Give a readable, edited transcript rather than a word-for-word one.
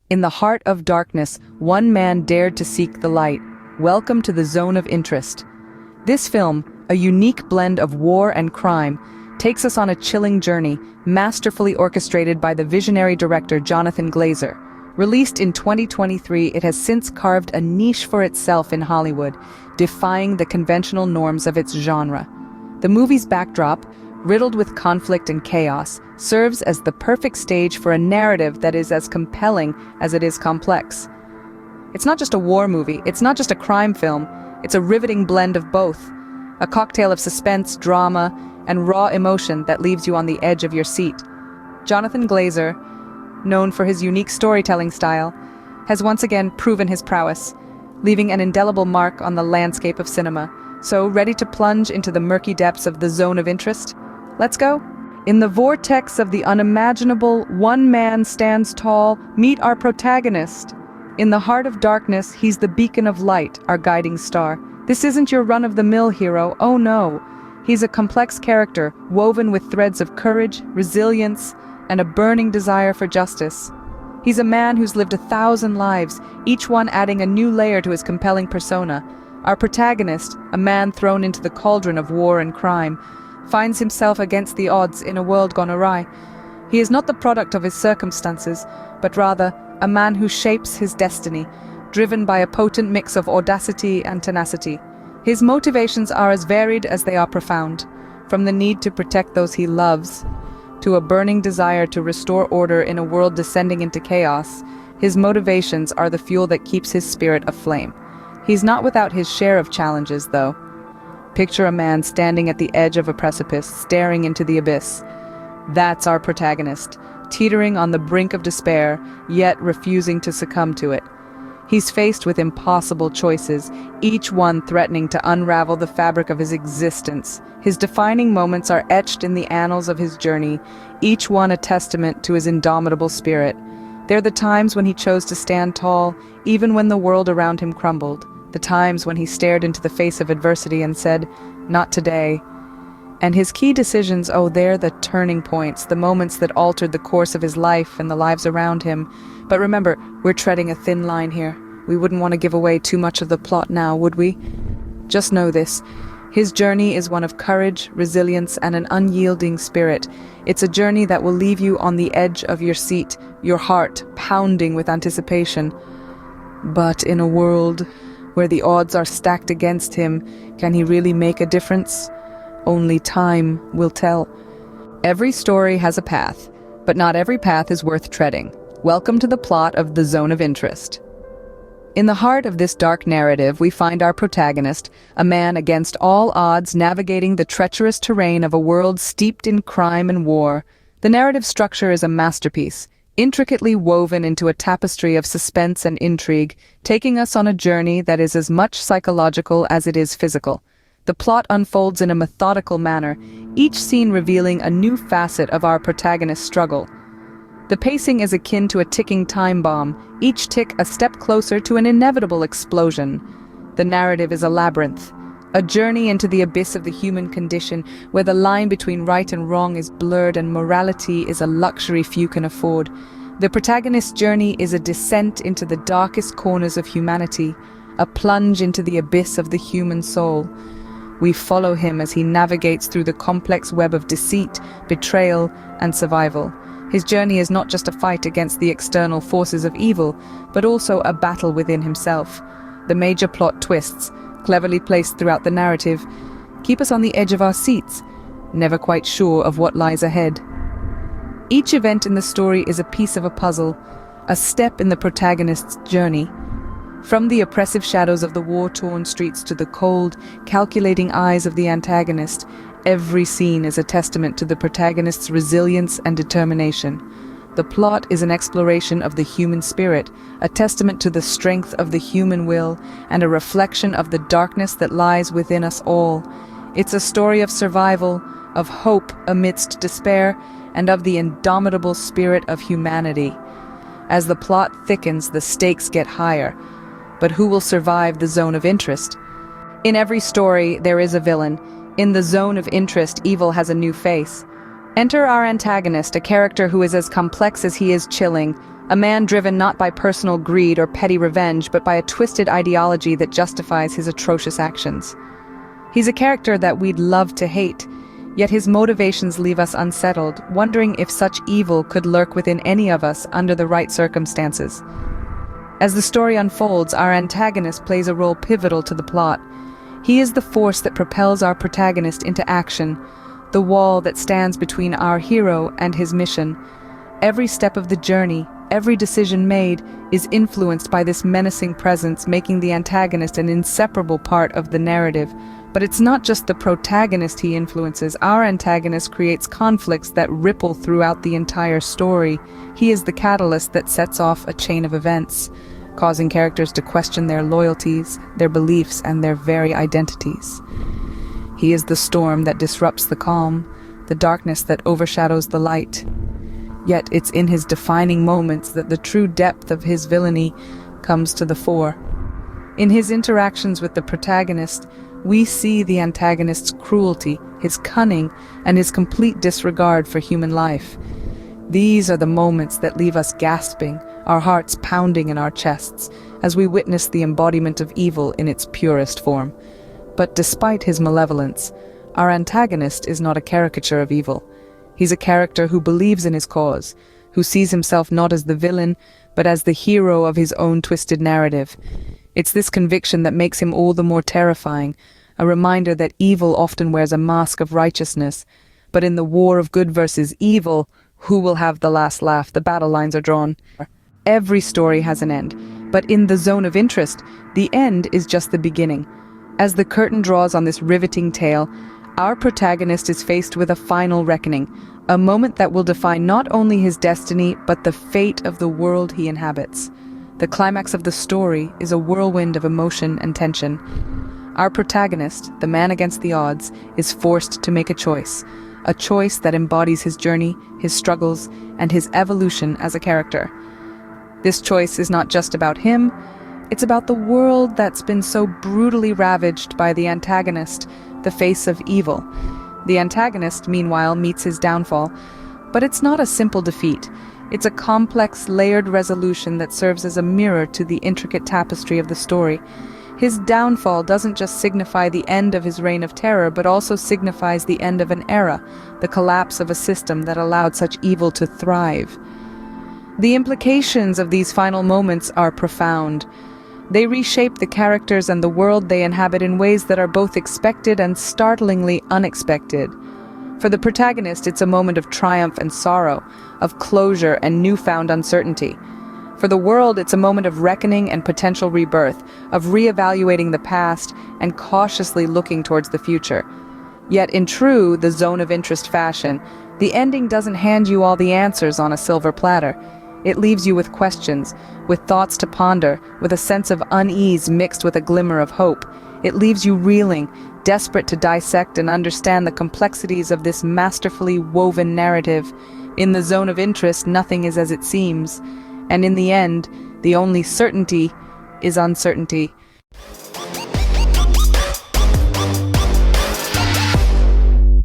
In the heart of darkness, one man dared to seek the light. Welcome to the zone of interest. This film, a unique blend of war and crime, takes us on a chilling journey, masterfully orchestrated by the visionary director Jonathan Glazer. Released in 2023, it has since carved a niche for itself in Hollywood, defying the conventional norms of its genre. The movie's backdrop, riddled with conflict and chaos, serves as the perfect stage for a narrative that is as compelling as it is complex. It's not just a war movie, it's not just a crime film, it's a riveting blend of both. A cocktail of suspense, drama, and raw emotion that leaves you on the edge of your seat. Jonathan Glazer, known for his unique storytelling style, has once again proven his prowess, leaving an indelible mark on the landscape of cinema. So, ready to plunge into the murky depths of the zone of interest? Let's go! In the vortex of the unimaginable, one man stands tall. Meet our protagonist. In the heart of darkness, he's the beacon of light, our guiding star. This isn't your run-of-the-mill hero, oh no. He's a complex character, woven with threads of courage, resilience, and a burning desire for justice. He's a man who's lived 1,000 lives, each one adding a new layer to his compelling persona. Our protagonist, a man thrown into the cauldron of war and crime, finds himself against the odds in a world gone awry. He is not the product of his circumstances, but rather a man who shapes his destiny, driven by a potent mix of audacity and tenacity. His motivations are as varied as they are profound, from the need to protect those he loves, to a burning desire to restore order in a world descending into chaos. His motivations are the fuel that keeps his spirit aflame. He's not without his share of challenges, though. Picture a man standing at the edge of a precipice, staring into the abyss. That's our protagonist, teetering on the brink of despair, yet refusing to succumb to it. He's faced with impossible choices, each one threatening to unravel the fabric of his existence. His defining moments are etched in the annals of his journey, each one a testament to his indomitable spirit. They're the times when he chose to stand tall, even when the world around him crumbled. The times when he stared into the face of adversity and said, "Not today." And his key decisions, oh, they're the turning points, the moments that altered the course of his life and the lives around him. But remember, we're treading a thin line here. We wouldn't want to give away too much of the plot now, would we? Just know this. His journey is one of courage, resilience, and an unyielding spirit. It's a journey that will leave you on the edge of your seat, your heart pounding with anticipation. But in a world where the odds are stacked against him, can he really make a difference? Only time will tell. Every story has a path, but not every path is worth treading. Welcome to the plot of The Zone of Interest. In the heart of this dark narrative, we find our protagonist, a man against all odds navigating the treacherous terrain of a world steeped in crime and war. The narrative structure is a masterpiece, intricately woven into a tapestry of suspense and intrigue, taking us on a journey that is as much psychological as it is physical. The plot unfolds in a methodical manner, each scene revealing a new facet of our protagonist's struggle. The pacing is akin to a ticking time bomb, each tick a step closer to an inevitable explosion. The narrative is a labyrinth, a journey into the abyss of the human condition, where the line between right and wrong is blurred and morality is a luxury few can afford. The protagonist's journey is a descent into the darkest corners of humanity, a plunge into the abyss of the human soul. We follow him as he navigates through the complex web of deceit, betrayal, and survival. His journey is not just a fight against the external forces of evil, but also a battle within himself. The major plot twists, cleverly placed throughout the narrative, keep us on the edge of our seats, never quite sure of what lies ahead. Each event in the story is a piece of a puzzle, a step in the protagonist's journey. From the oppressive shadows of the war-torn streets to the cold, calculating eyes of the antagonist, every scene is a testament to the protagonist's resilience and determination. The plot is an exploration of the human spirit, a testament to the strength of the human will, and a reflection of the darkness that lies within us all. It's a story of survival, of hope amidst despair, and of the indomitable spirit of humanity. As the plot thickens, the stakes get higher. But who will survive the zone of interest? In every story, there is a villain. In the zone of interest, evil has a new face. Enter our antagonist, a character who is as complex as he is chilling, A man driven not by personal greed or petty revenge, but by a twisted ideology that justifies his atrocious actions. He's a character that we'd love to hate, yet his motivations leave us unsettled, wondering if such evil could lurk within any of us under the right circumstances. As the story unfolds, our antagonist plays a role pivotal to the plot. He is the force that propels our protagonist into action, the wall that stands between our hero and his mission. Every step of the journey, every decision made, is influenced by this menacing presence, making the antagonist an inseparable part of the narrative. But it's not just the protagonist he influences. Our antagonist creates conflicts that ripple throughout the entire story. He is the catalyst that sets off a chain of events, causing characters to question their loyalties, their beliefs, and their very identities. He is the storm that disrupts the calm, the darkness that overshadows the light. Yet it's in his defining moments that the true depth of his villainy comes to the fore. In his interactions with the protagonist, we see the antagonist's cruelty, his cunning, and his complete disregard for human life. These are the moments that leave us gasping, our hearts pounding in our chests, as we witness the embodiment of evil in its purest form. But despite his malevolence, our antagonist is not a caricature of evil. He's a character who believes in his cause, who sees himself not as the villain, but as the hero of his own twisted narrative. It's this conviction that makes him all the more terrifying, a reminder that evil often wears a mask of righteousness. But in the war of good versus evil, who will have the last laugh? The battle lines are drawn. Every story has an end, but in the zone of interest, the end is just the beginning. As the curtain draws on this riveting tale, our protagonist is faced with a final reckoning, a moment that will define not only his destiny, but the fate of the world he inhabits. The climax of the story is a whirlwind of emotion and tension. Our protagonist, the man against the odds, is forced to make a choice that embodies his journey, his struggles, and his evolution as a character. This choice is not just about him, it's about the world that's been so brutally ravaged by the antagonist, the face of evil. The antagonist, meanwhile, meets his downfall, but it's not a simple defeat. It's a complex, layered resolution that serves as a mirror to the intricate tapestry of the story. His downfall doesn't just signify the end of his reign of terror, but also signifies the end of an era, the collapse of a system that allowed such evil to thrive. The implications of these final moments are profound. They reshape the characters and the world they inhabit in ways that are both expected and startlingly unexpected. For the protagonist, it's a moment of triumph and sorrow, of closure and newfound uncertainty. For the world, it's a moment of reckoning and potential rebirth, of re-evaluating the past and cautiously looking towards the future. Yet in true the zone of interest fashion, the ending doesn't hand you all the answers on a silver platter. It leaves you with questions, with thoughts to ponder, with a sense of unease mixed with a glimmer of hope. It leaves you reeling, desperate to dissect and understand the complexities of this masterfully woven narrative. In the zone of interest, nothing is as it seems. And in the end, the only certainty is uncertainty.